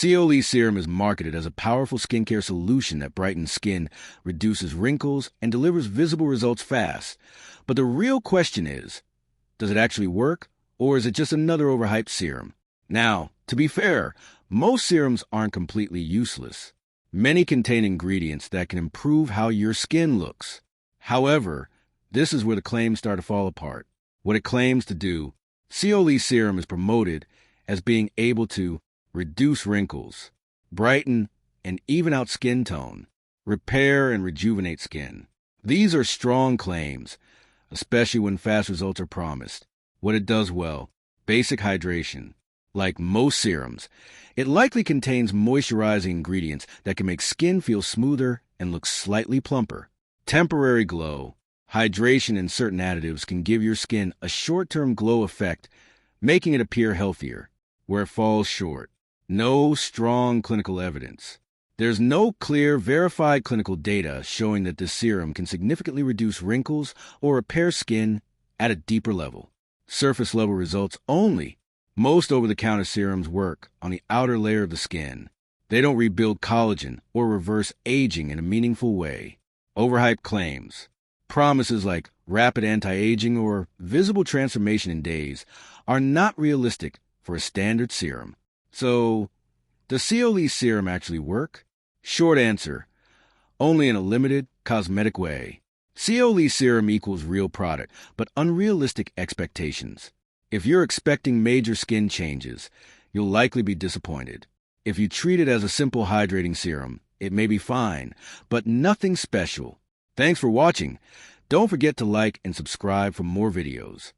Seolys Serum is marketed as a powerful skincare solution that brightens skin, reduces wrinkles, and delivers visible results fast. But the real question is, does it actually work, or is it just another overhyped serum? Now, to be fair, most serums aren't completely useless. Many contain ingredients that can improve how your skin looks. However, this is where the claims start to fall apart. What it claims to do, Seolys Serum is promoted as being able to reduce wrinkles, brighten and even out skin tone, repair and rejuvenate skin. These are strong claims, especially when fast results are promised. What it does well, basic hydration. Like most serums, it likely contains moisturizing ingredients that can make skin feel smoother and look slightly plumper. Temporary glow. Hydration and certain additives can give your skin a short-term glow effect, making it appear healthier. Where it falls short, no strong clinical evidence. There's no clear, verified clinical data showing that this serum can significantly reduce wrinkles or repair skin at a deeper level. Surface-level results only. Most over-the-counter serums work on the outer layer of the skin. They don't rebuild collagen or reverse aging in a meaningful way. Overhyped claims. Promises like rapid anti-aging or visible transformation in days are not realistic for a standard serum. So, does Seolys Serum actually work? Short answer, only in a limited, cosmetic way. Seolys Serum equals real product, but unrealistic expectations. If you're expecting major skin changes, you'll likely be disappointed. If you treat it as a simple hydrating serum, it may be fine, but nothing special. Thanks for watching. Don't forget to like and subscribe for more videos.